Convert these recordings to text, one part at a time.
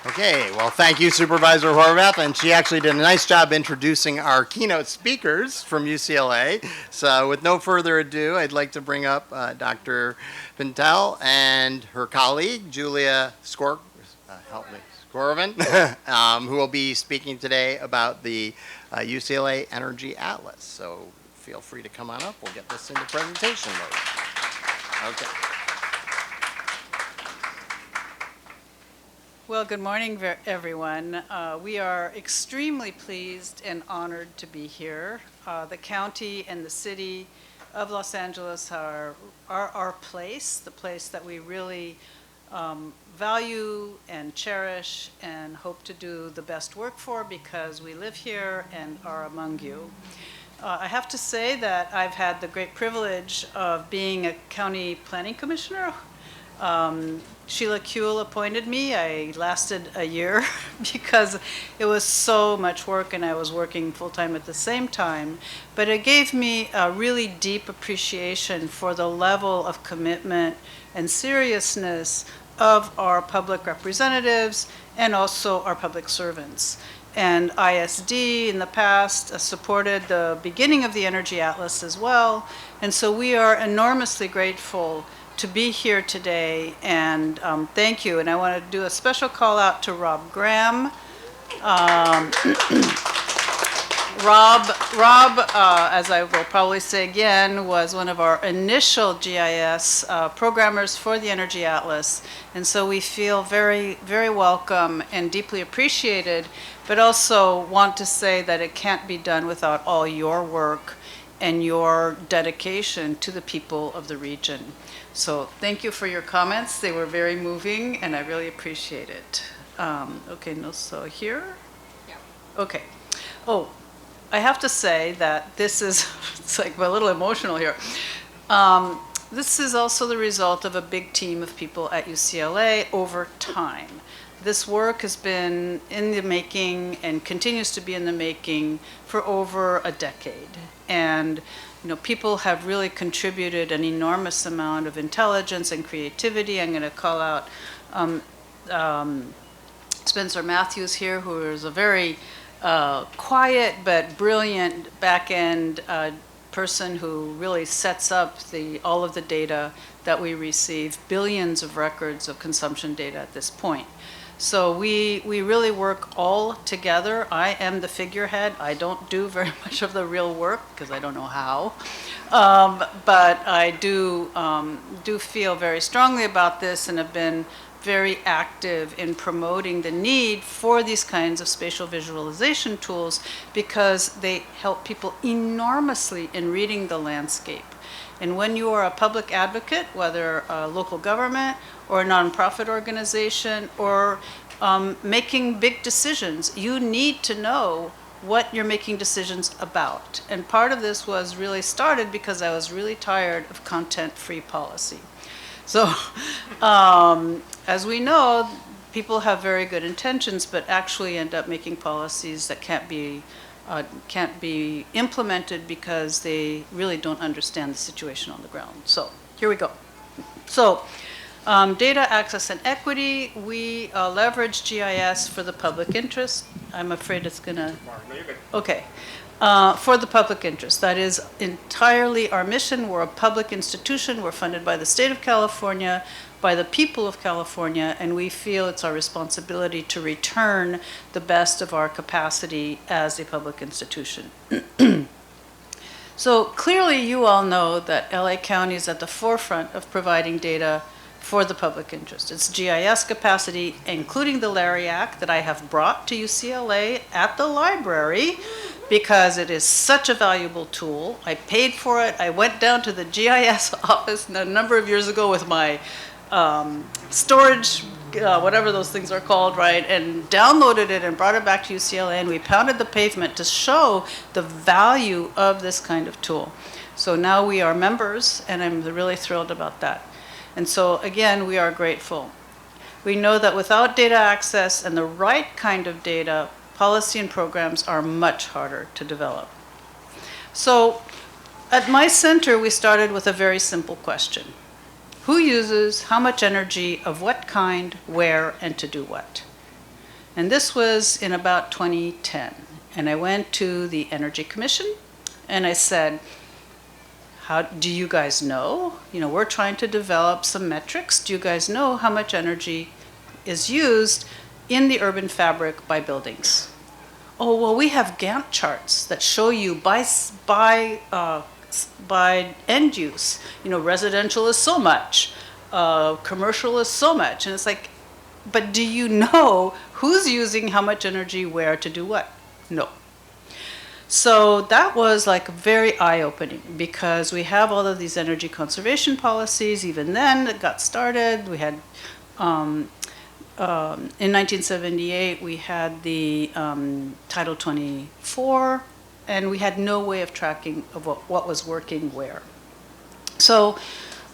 Okay, well, thank you, Supervisor Horvath, and she actually did a nice job introducing our keynote speakers from UCLA. So with no further ado, I'd like to bring up Dr. Pincetl and her colleague, Julia Skorovin, who will be speaking today about the UCLA Energy Atlas. So feel free to come on up. We'll get this into presentation mode. Okay. Well, good morning, everyone. We are extremely pleased and honored to be here. The county and the city of Los Angeles are our place, the place that we really value and cherish and hope to do the best work for because we live here and are among you. I have to say that I've had the great privilege of being a county planning commissioner. Sheila Kuehl appointed me. I lasted a year because it was so much work and I was working full-time at the same time. But it gave me a really deep appreciation for the level of commitment and seriousness of our public representatives and also our public servants. And ISD in the past supported the beginning of the Energy Atlas as well. And so we are enormously grateful to be here today, and thank you. And I want to do a special call out to Rob Graham. Rob, as I will probably say again, was one of our initial GIS programmers for the Energy Atlas. And so we feel very, very welcome and deeply appreciated, but also want to say that it can't be done without all your work and your dedication to the people of the region. So thank you for your comments. They were very moving, and I really appreciate it. Okay, no, so here? Yeah. Okay. Oh, I have to say that this is, it's like a little emotional here. This is also the result of a big team of people at UCLA over time. This work has been in the making and continues to be in the making for over a decade. And people have really contributed an enormous amount of intelligence and creativity. I'm going to call out Spencer Matthews here, who is a very quiet but brilliant back-end person who really sets up all of the data that we receive, billions of records of consumption data at this point. So we really work all together. I am the figurehead. I don't do very much of the real work because I don't know how. But I do feel very strongly about this and have been very active in promoting the need for these kinds of spatial visualization tools because they help people enormously in reading the landscape. And when you are a public advocate, whether a local government or a nonprofit organization or making big decisions, you need to know what you're making decisions about. And part of this was really started because I was really tired of content-free policy. So as we know, people have very good intentions, but actually end up making policies that can't be implemented because they really don't understand the situation on the ground. So here we go. So data access and equity, we leverage GIS for the public interest. I'm afraid it's going to... Okay. For the public interest. That is entirely our mission. We're a public institution. We're funded by the state of California, by the people of California, and we feel it's our responsibility to return the best of our capacity as a public institution. So clearly you all know that LA County is at the forefront of providing data for the public interest. It's GIS capacity, including the Larry Act that I have brought to UCLA at the library because it is such a valuable tool. I paid for it. I went down to the GIS office a number of years ago with my storage, whatever those things are called, right, and downloaded it and brought it back to UCLA, and we pounded the pavement to show the value of this kind of tool. So now we are members, and I'm really thrilled about that. And so, again, we are grateful. We know that without data access and the right kind of data, policy and programs are much harder to develop. So at my center, we started with a very simple question. Who uses how much energy of what kind, where, and to do what? And this was in about 2010. And I went to the Energy Commission and I said, how do you guys know? You know, we're trying to develop some metrics. Do you guys know how much energy is used in the urban fabric by buildings? Oh, well, we have Gantt charts that show you by end use. You know, residential is so much, commercial is so much. And it's like, but do you know who's using how much energy where to do what? No. So that was like very eye-opening because we have all of these energy conservation policies. Even then, that got started. We had, in 1978, we had the Title 24, and we had no way of tracking of what was working where. So,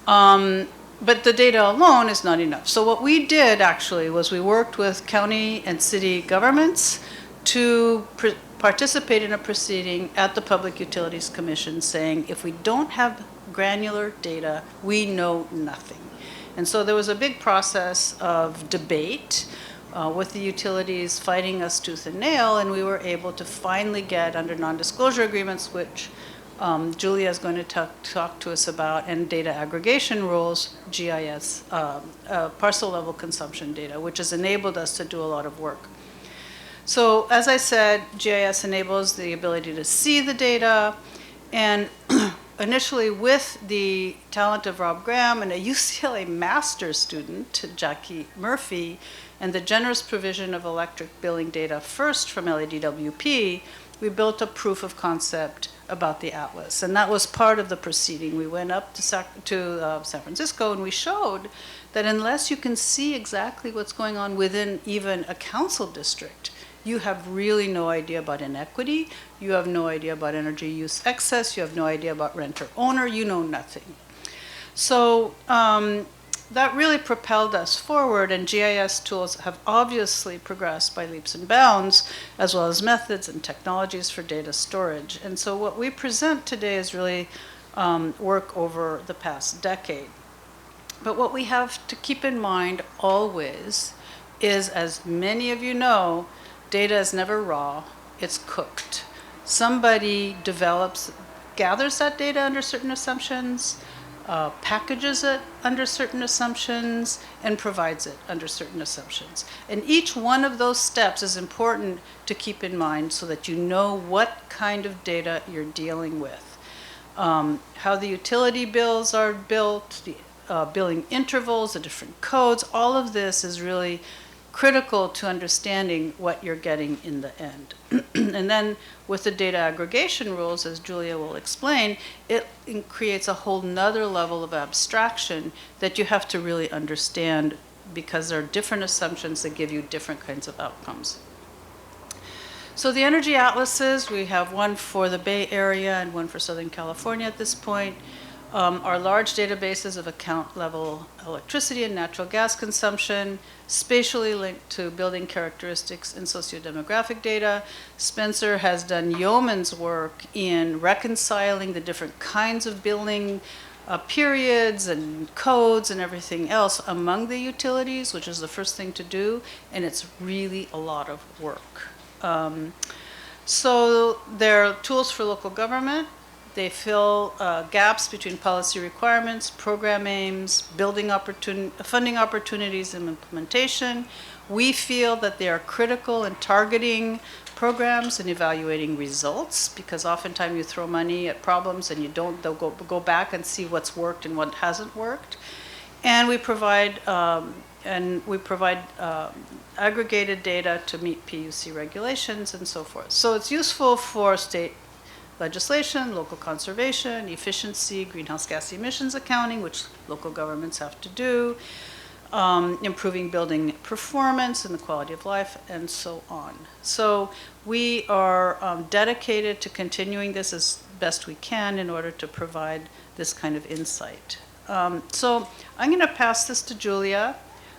but the data alone is not enough. So what we did actually was we worked with county and city governments to participate in a proceeding at the Public Utilities Commission saying, if we don't have granular data, we know nothing. And so there was a big process of debate with the utilities fighting us tooth and nail, and we were able to finally get under non-disclosure agreements, which Julia is going to talk to us about, and data aggregation rules, GIS, parcel level consumption data, which has enabled us to do a lot of work. So as I said, GIS enables the ability to see the data, and initially with the talent of Rob Graham and a UCLA master's student, Jackie Murphy, and the generous provision of electric billing data first from LADWP, we built a proof of concept about the atlas. And that was part of the proceeding. We went up to San Francisco and we showed that unless you can see exactly what's going on within even a council district, you have really no idea about inequity, you have no idea about energy use excess, you have no idea about renter owner, you know nothing. So that really propelled us forward, and GIS tools have obviously progressed by leaps and bounds, as well as methods and technologies for data storage. And so what we present today is really work over the past decade. But what we have to keep in mind always is, as many of you know, data is never raw, it's cooked. Somebody gathers that data under certain assumptions, packages it under certain assumptions, and provides it under certain assumptions. And each one of those steps is important to keep in mind so that you know what kind of data you're dealing with. How the utility bills are built, the billing intervals, the different codes, all of this is really critical to understanding what you're getting in the end. And then with the data aggregation rules, as Julia will explain, it creates a whole nother level of abstraction that you have to really understand because there are different assumptions that give you different kinds of outcomes. So the energy atlases, we have one for the Bay Area and one for Southern California at this point. Are large databases of account level electricity and natural gas consumption, spatially linked to building characteristics and sociodemographic data. Spencer has done yeoman's work in reconciling the different kinds of building periods and codes and everything else among the utilities, which is the first thing to do, and it's really a lot of work. So there are tools for local government. They fill gaps between policy requirements, program aims, funding opportunities, and implementation. We feel that they are critical in targeting programs and evaluating results, because oftentimes you throw money at problems and they'll go back and see what's worked and what hasn't worked. And we provide aggregated data to meet PUC regulations and so forth. So it's useful for state legislation, local conservation, efficiency, greenhouse gas emissions accounting, which local governments have to do, improving building performance and the quality of life, and so on. So we are dedicated to continuing this as best we can in order to provide this kind of insight. So I'm going to pass this to Julia,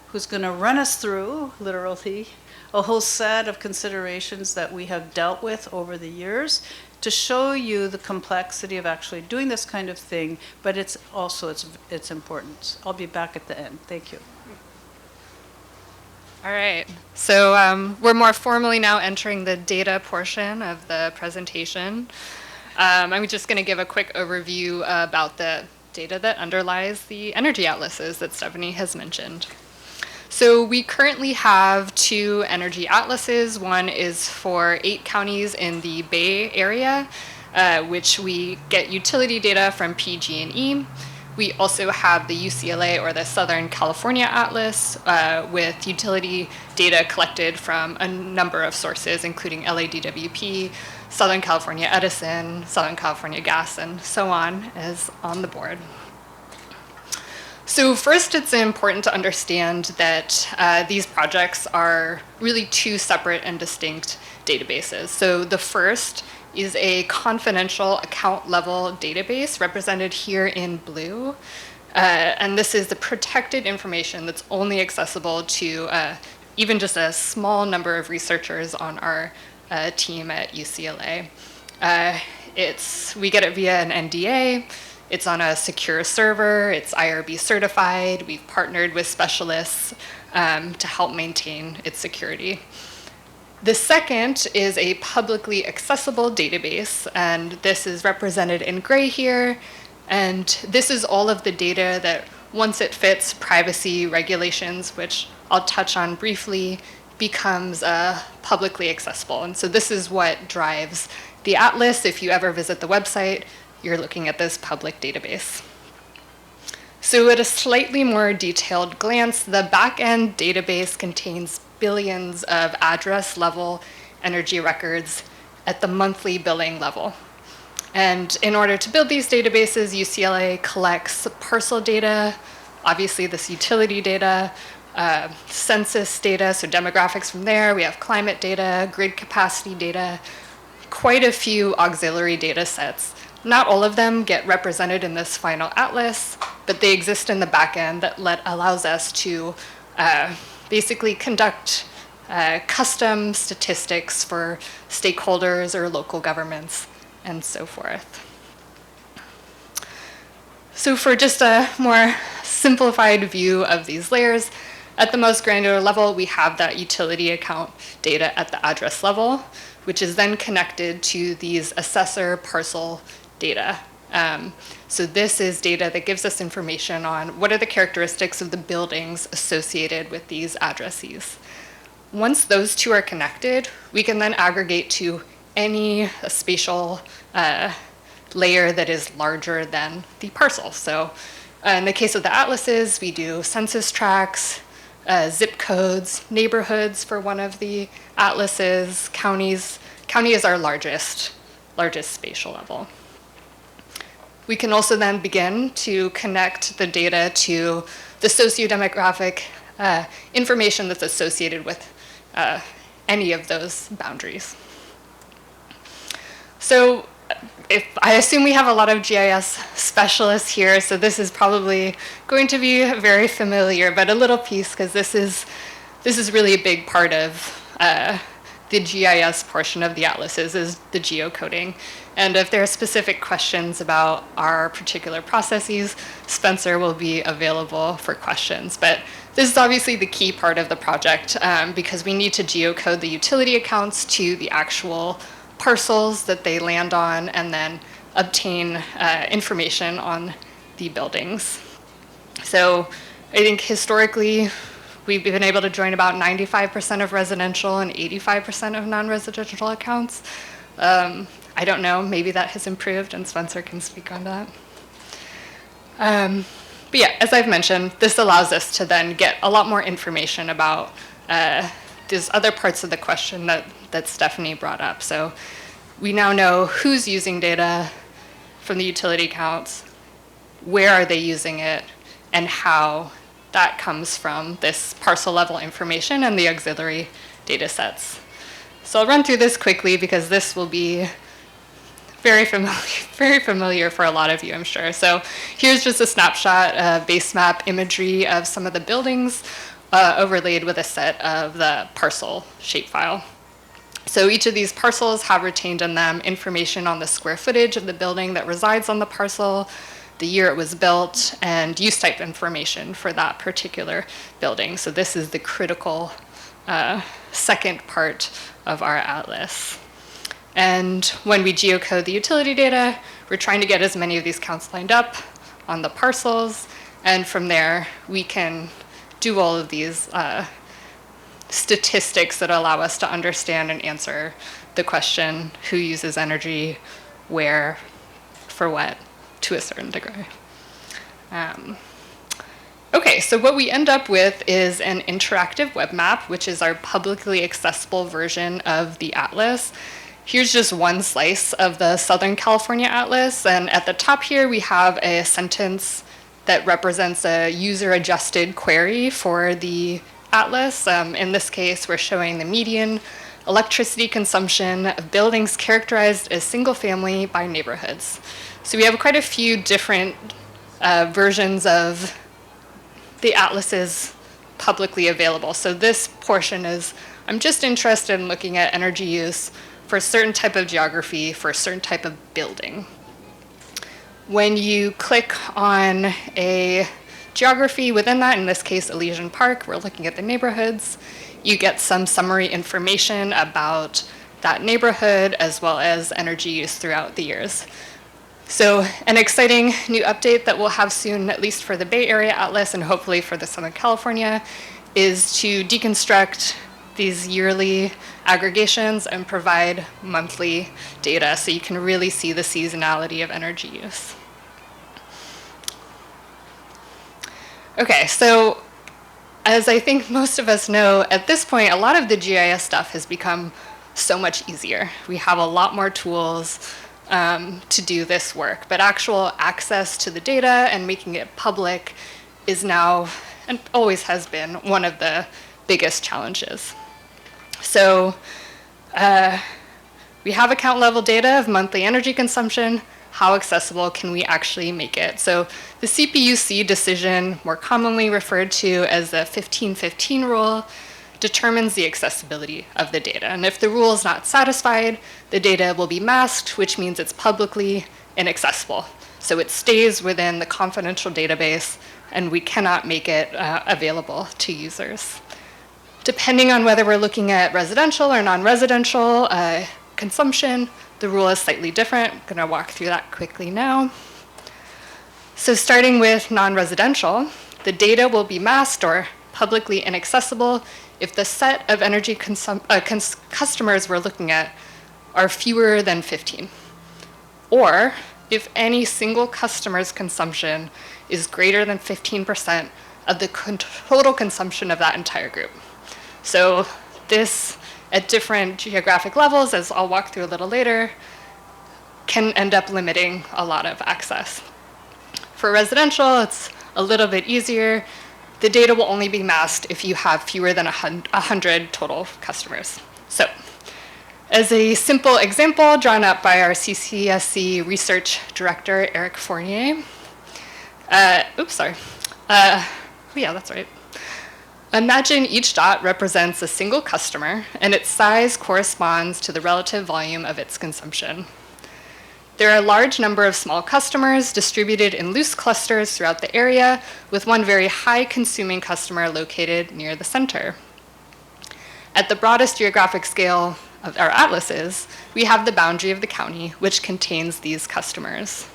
who's going to run us through, literally, a whole set of considerations that we have dealt with over the years to show you the complexity of actually doing this kind of thing, but it's also its importance. I'll be back at the end. Thank you. All right. So we're more formally now entering the data portion of the presentation. I'm just going to give a quick overview about the data that underlies the energy atlases that Stephanie has mentioned. So we currently have 2 energy atlases. One is for 8 counties in the Bay Area, which we get utility data from PG&E. We also have the UCLA, or the Southern California Atlas, with utility data collected from a number of sources, including LADWP, Southern California Edison, Southern California Gas, and so on, is on the board. So first, it's important to understand that these projects are really 2 separate and distinct databases. So the first is a confidential account level database represented here in blue. And this is the protected information that's only accessible to even just a small number of researchers on our team at UCLA. We get it via an NDA. It's on a secure server. It's IRB certified. We've partnered with specialists to help maintain its security. The second is a publicly accessible database, and this is represented in gray here. And this is all of the data that, once it fits privacy regulations, which I'll touch on briefly, becomes publicly accessible. And so this is what drives the atlas. If you ever visit the website, you're looking at this public database. So at a slightly more detailed glance, the back-end database contains billions of address-level energy records at the monthly billing level. And in order to build these databases, UCLA collects parcel data, obviously this utility data, census data, so demographics from there. We have climate data, grid capacity data, quite a few auxiliary data sets. Not all of them get represented in this final atlas, but they exist in the back end that allows us to basically conduct custom statistics for stakeholders or local governments and so forth. So for just a more simplified view of these layers, at the most granular level, we have that utility account data at the address level, which is then connected to these assessor parcel data. So this is data that gives us information on what are the characteristics of the buildings associated with these addresses. Once those 2 are connected, we can then aggregate to any spatial layer that is larger than the parcel. So in the case of the atlases, we do census tracts, zip codes, neighborhoods for one of the atlases, counties. County is our largest spatial level. We can also then begin to connect the data to the sociodemographic information that's associated with any of those boundaries. So I assume we have a lot of GIS specialists here, so this is probably going to be very familiar, but a little piece, because this is really a big part of the GIS portion of the atlases, is the geocoding. And if there are specific questions about our particular processes, Spencer will be available for questions. But this is obviously the key part of the project because we need to geocode the utility accounts to the actual parcels that they land on and then obtain information on the buildings. So I think historically, we've been able to join about 95% of residential and 85% of non-residential accounts. I don't know, maybe that has improved, and Spencer can speak on that. But yeah, as I've mentioned, this allows us to then get a lot more information about these other parts of the question that Stephanie brought up. So we now know who's using data from the utility accounts, where are they using it, and how that comes from this parcel level information and the auxiliary data sets. So I'll run through this quickly because this will be very familiar for a lot of you, I'm sure. So here's just a snapshot, base map imagery of some of the buildings overlaid with a set of the parcel shapefile. So each of these parcels have retained in them information on the square footage of the building that resides on the parcel, the year it was built, and use type information for that particular building. So this is the critical second part of our atlas. And when we geocode the utility data, we're trying to get as many of these counts lined up on the parcels, and from there we can do all of these statistics that allow us to understand and answer the question, who uses energy, where, for what, to a certain degree. Okay, so what we end up with is an interactive web map, which is our publicly accessible version of the atlas. Here's just one slice of the Southern California atlas, and at the top here we have a sentence that represents a user-adjusted query for the atlas. In this case, we're showing the median electricity consumption of buildings characterized as single-family by neighborhoods. So we have quite a few different versions of the atlases publicly available. So this portion is, I'm just interested in looking at energy use for a certain type of geography, for a certain type of building. When you click on a geography within that, in this case, Elysian Park, we're looking at the neighborhoods, you get some summary information about that neighborhood as well as energy use throughout the years. So an exciting new update that we'll have soon, at least for the Bay Area Atlas and hopefully for the Southern California, is to deconstruct these yearly aggregations and provide monthly data so you can really see the seasonality of energy use. Okay, so as I think most of us know, at this point, a lot of the GIS stuff has become so much easier. We have a lot more tools to do this work, but actual access to the data and making it public is now, and always has been, one of the biggest challenges. So we have account level data of monthly energy consumption. How accessible can we actually make it? So the CPUC decision, more commonly referred to as the 1515 rule, determines the accessibility of the data. And if the rule is not satisfied, the data will be masked, which means it's publicly inaccessible. So it stays within the confidential database, and we cannot make it available to users. Depending on whether we're looking at residential or non-residential consumption, the rule is slightly different. I'm going to walk through that quickly now. So starting with non-residential, the data will be masked or publicly inaccessible if the set of energy customers we're looking at are fewer than 15, or if any single customer's consumption is greater than 15% of the total consumption of that entire group. So this, at different geographic levels, as I'll walk through a little later, can end up limiting a lot of access. For residential, it's a little bit easier. The data will only be masked if you have fewer than 100 total customers. So, as a simple example drawn up by our CCSC research director, Eric Fournier. Yeah, that's right. Imagine each dot represents a single customer, and its size corresponds to the relative volume of its consumption. There are a large number of small customers distributed in loose clusters throughout the area, with one very high-consuming customer located near the center. At the broadest geographic scale of our atlases, we have the boundary of the county, which contains these customers.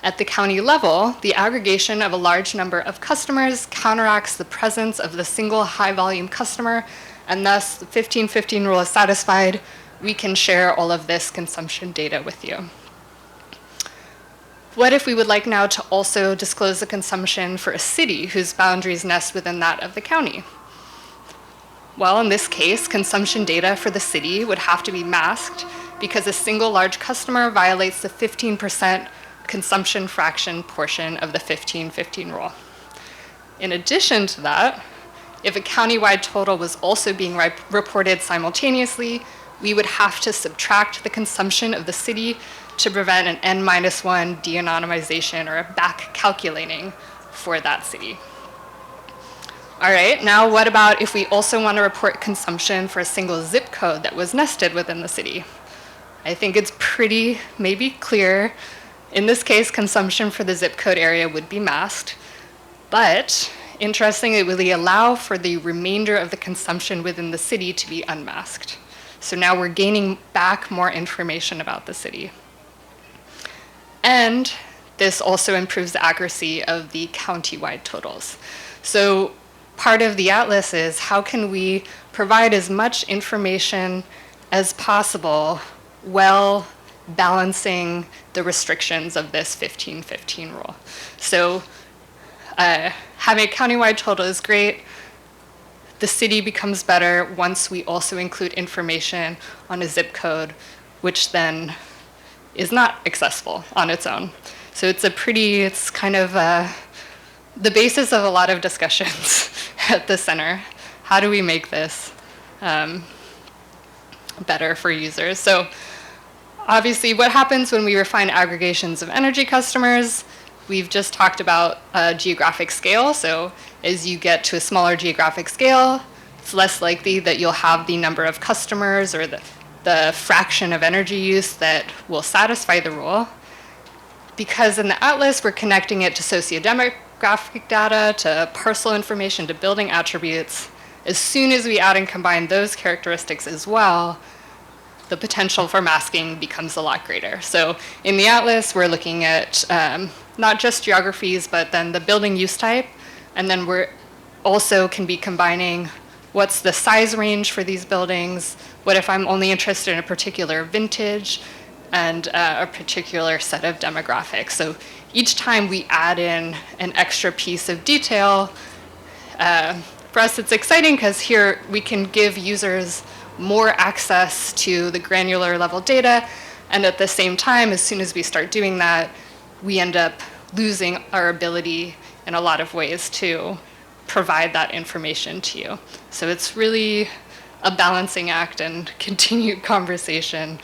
At the county level, the aggregation of a large number of customers counteracts the presence of the single high-volume customer, and thus the 1515 rule is satisfied. We can share all of this consumption data with you. What if we would like now to also disclose the consumption for a city whose boundaries nest within that of the county? Well, in this case, consumption data for the city would have to be masked because a single large customer violates the 15% consumption fraction portion of the 1515 rule. In addition to that, if a countywide total was also being reported simultaneously, we would have to subtract the consumption of the city to prevent an N-1 de-anonymization or a back calculating for that city. All right, now what about if we also want to report consumption for a single zip code that was nested within the city? I think it's pretty maybe clear. In this case, consumption for the zip code area would be masked. But interestingly, we allow for the remainder of the consumption within the city to be unmasked. So now we're gaining back more information about the city. And this also improves the accuracy of the county-wide totals. So part of the atlas is how can we provide as much information as possible while balancing the restrictions of this 15-15 rule. So having a countywide total is great. The city becomes better once we also include information on a zip code, which then is not accessible on its own. So it's kind of the basis of a lot of discussions at the center. How do we make this better for users? So obviously, what happens when we refine aggregations of energy customers? We've just talked about geographic scale. So as you get to a smaller geographic scale, it's less likely that you'll have the number of customers or the fraction of energy use that will satisfy the rule. Because in the atlas, we're connecting it to sociodemographic data, to parcel information, to building attributes. As soon as we add and combine those characteristics as well, the potential for masking becomes a lot greater. So in the atlas, we're looking at not just geographies, but then the building use type. And then we're also can be combining what's the size range for these buildings, what if I'm only interested in a particular vintage, and a particular set of demographics. So each time we add in an extra piece of detail, for us it's exciting because here we can give users more access to the granular level data, and at the same time, as soon as we start doing that, we end up losing our ability in a lot of ways to provide that information to you. So it's really a balancing act and continued conversation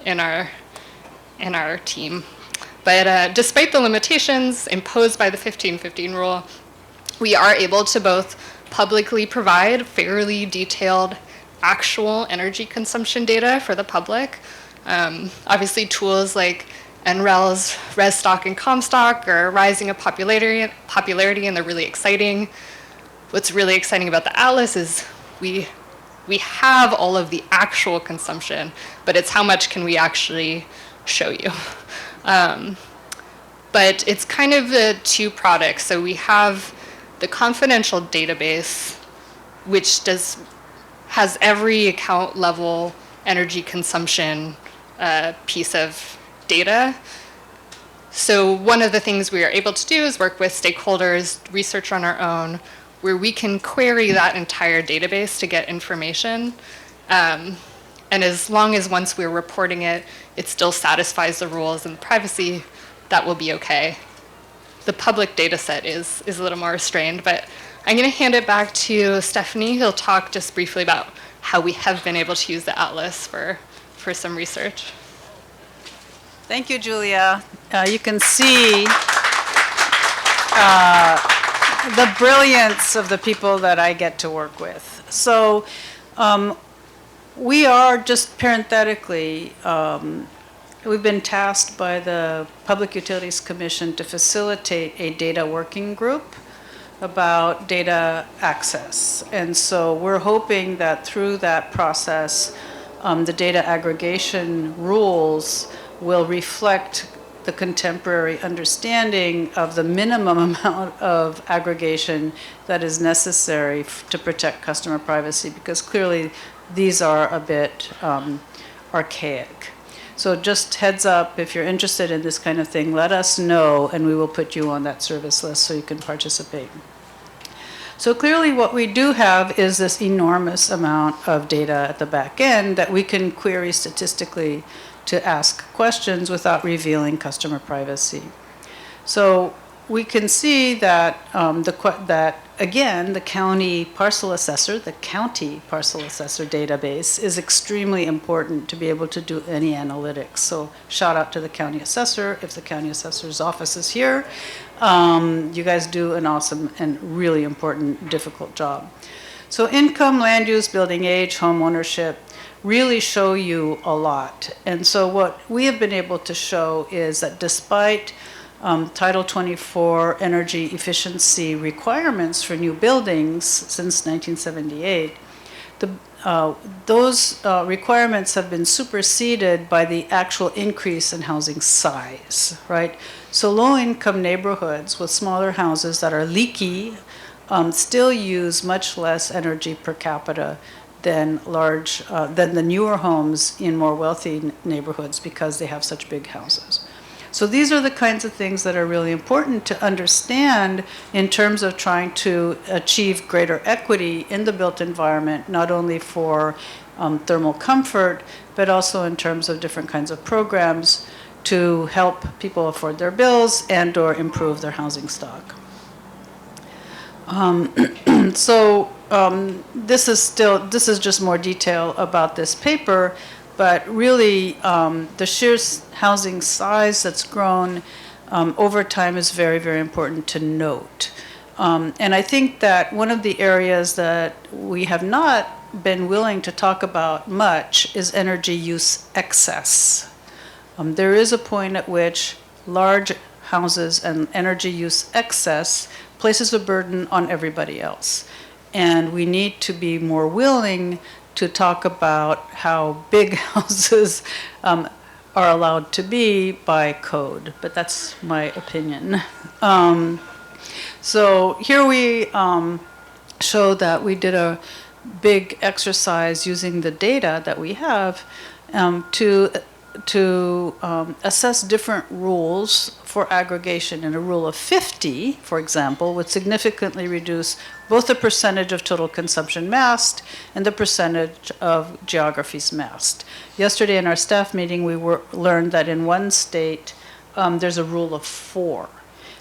in our team. But despite the limitations imposed by the 15-15 rule, we are able to both publicly provide fairly detailed actual energy consumption data for the public. Obviously, tools like NREL's ResStock and Comstock are rising in popularity, and they're really exciting. What's really exciting about the atlas is we have all of the actual consumption, but it's how much can we actually show you. But it's kind of the two products. So we have the confidential database, which has every account level energy consumption piece of data. So one of the things we are able to do is work with stakeholders, research on our own, where we can query that entire database to get information. And as long as once we're reporting it, it still satisfies the rules and privacy, that will be okay. The public data set is a little more restrained, but I'm going to hand it back to Stephanie, who'll talk just briefly about how we have been able to use the atlas for some research. Thank you, Julia. You can see the brilliance of the people that I get to work with. So we are just parenthetically, we've been tasked by the Public Utilities Commission to facilitate a data working group about data access. And so we're hoping that through that process, the data aggregation rules will reflect the contemporary understanding of the minimum amount of aggregation that is necessary to protect customer privacy, because clearly these are a bit archaic. So just heads up, if you're interested in this kind of thing, let us know and we will put you on that service list so you can participate. So clearly what we do have is this enormous amount of data at the back end that we can query statistically to ask questions without revealing customer privacy. So we can see that, again, the county parcel assessor database is extremely important to be able to do any analytics. So shout out to the county assessor. If the county assessor's office is here, you guys do an awesome and really important, difficult job. So income, land use, building age, home ownership really show you a lot. And so what we have been able to show is that despite Title 24 energy efficiency requirements for new buildings since 1978, those requirements have been superseded by the actual increase in housing size, right? So low-income neighborhoods with smaller houses that are leaky still use much less energy per capita than the newer homes in more wealthy neighborhoods because they have such big houses. So these are the kinds of things that are really important to understand in terms of trying to achieve greater equity in the built environment, not only for thermal comfort, but also in terms of different kinds of programs to help people afford their bills and or improve their housing stock. This is just more detail about this paper, but really the sheer housing size that's grown over time is very, very important to note. And I think that one of the areas that we have not been willing to talk about much is energy use excess. There is a point at which large houses and energy use excess places a burden on everybody else. And we need to be more willing to talk about how big houses are allowed to be by code, but that's my opinion. So here we show that we did a big exercise using the data that we have to assess different rules for aggregation. And a rule of 50, for example, would significantly reduce both the percentage of total consumption massed and the percentage of geographies massed. Yesterday in our staff meeting, we learned that in one state, there's a rule of 4.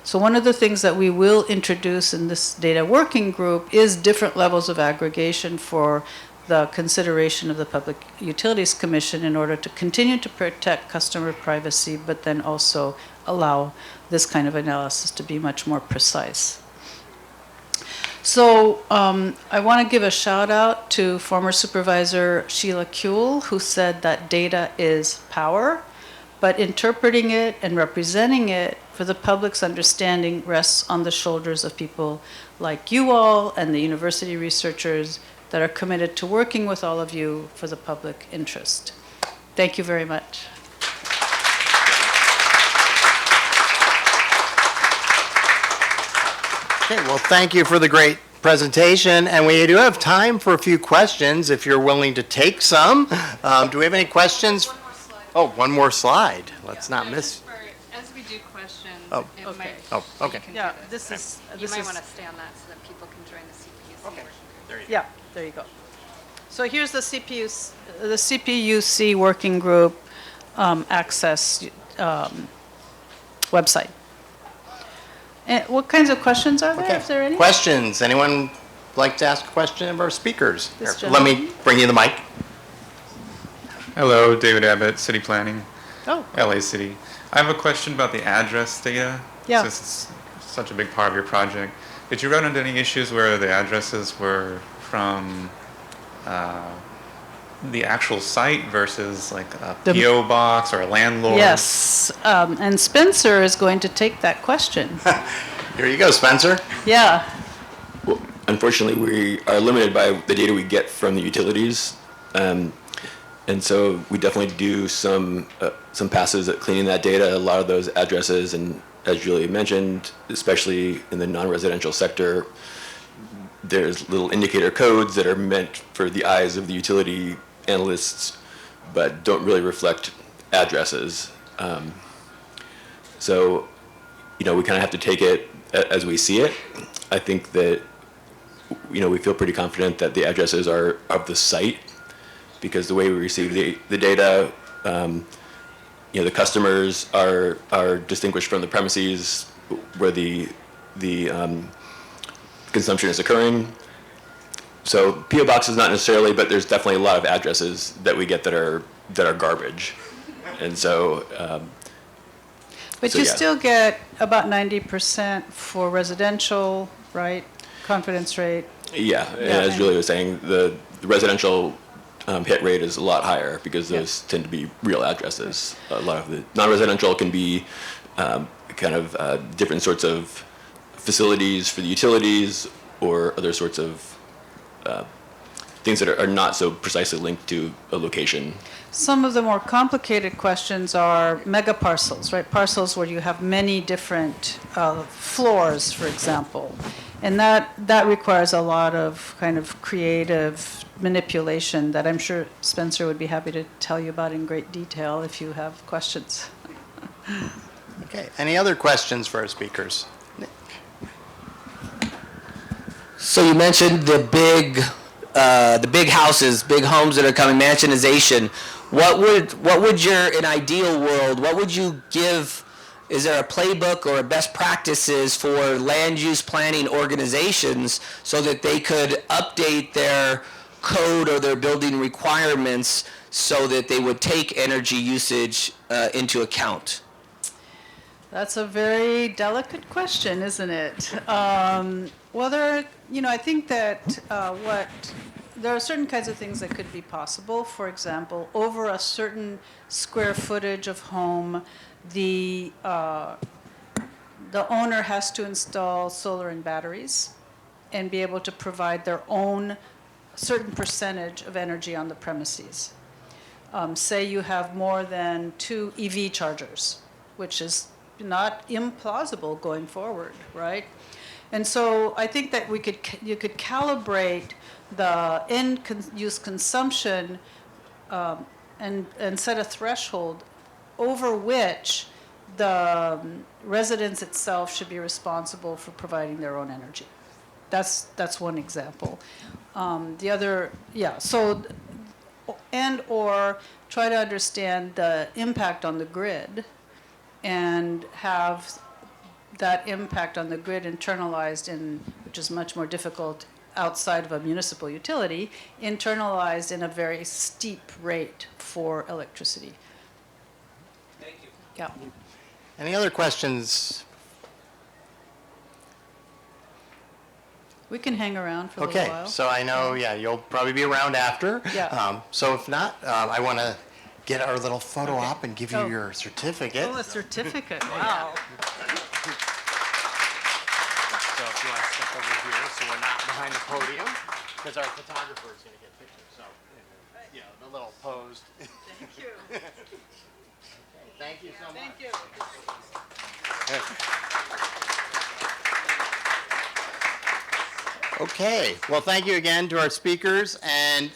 So one of the things that we will introduce in this data working group is different levels of aggregation for the consideration of the Public Utilities Commission in order to continue to protect customer privacy, but then also allow this kind of analysis to be much more precise. So I want to give a shout out to former Supervisor Sheila Kuehl, who said that data is power, but interpreting it and representing it for the public's understanding rests on the shoulders of people like you all and the university researchers that are committed to working with all of you for the public interest. Thank you very much. Okay, well, thank you for the great presentation, and we do have time for a few questions if you're willing to take some. Do we have any questions? One more slide. Oh, one more slide. Let's not miss. As we do questions, Oh. it Okay. might, Oh, okay. you can Yeah, do this is, You this might is, want to stay on that so that people can join the CPUC Okay. working group. There you go. yeah, there you go. So here's the CPUC working group access website. And what kinds of questions are there, Okay. if there are any? Questions? Anyone like to ask a question of our speakers? This Here, let me bring you the mic. Hello, David Abbott, City Planning, Oh, LA City. I have a question about the address data. Yeah. Since it's such a big part of your project. Did you run into any issues where the addresses were from the actual site versus like a PO box or a landlord? yes. And Spencer is going to take that question. Here you go, Spencer. Yeah. Well, unfortunately, we are limited by the data we get from the utilities, and so we definitely do some passes at cleaning that data. A lot of those addresses, and as Julia mentioned, especially in the non-residential sector, there's little indicator codes that are meant for the eyes of the utility analysts, but don't really reflect addresses. So, we kind of have to take it as we see it. I think that, we feel pretty confident that the addresses are of the site, because the way we receive the data, the customers are distinguished from the premises where the consumption is occurring. So PO boxes not necessarily, but there's definitely a lot of addresses that we get that are garbage, and so. But So, you yeah. still get about 90% for residential, right? Confidence rate. Yeah, and Yeah. as Julia was saying, the residential hit rate is a lot higher because those tend to be real addresses. A lot of the non-residential can be kind of different sorts of facilities for the utilities or other sorts of things that are not so precisely linked to a location. Some of the more complicated questions are megaparcels, right? Parcels where you have many different floors, for example. And that requires a lot of kind of creative manipulation that I'm sure Spencer would be happy to tell you about in great detail if you have questions. Okay, any other questions for our speakers? So you mentioned the big houses, big homes that are coming, mansionization. What would in ideal world, what would you give? Is there a playbook or best practices for land use planning organizations so that they could update their code or their building requirements so that they would take energy usage into account? That's a very delicate question, isn't it? Well, I think that there are certain kinds of things that could be possible. For example, over a certain square footage of home, the owner has to install solar and batteries and be able to provide their own certain percentage of energy on the premises. Say you have more than 2 EV chargers, which is not implausible going forward, right? And so I think that you could calibrate the use consumption and set a threshold over which the residence itself should be responsible for providing their own energy. That's one example. The other, or try to understand the impact on the grid and have that impact on the grid internalized which is much more difficult outside of a municipal utility, internalized in a very steep rate for electricity. Thank you. Yeah. Any other questions? We can hang around for a little Okay, while. so I know, you'll probably be around after. Yeah. So if not, I want to get our little photo op and give you Oh. your certificate. Oh, a certificate, wow. So if you want to step over here, so we're not behind the podium, because our photographer is going to get pictures. So, the little posed. Thank you. Thank you so much. Thank you. Okay, well, thank you again to our speakers, and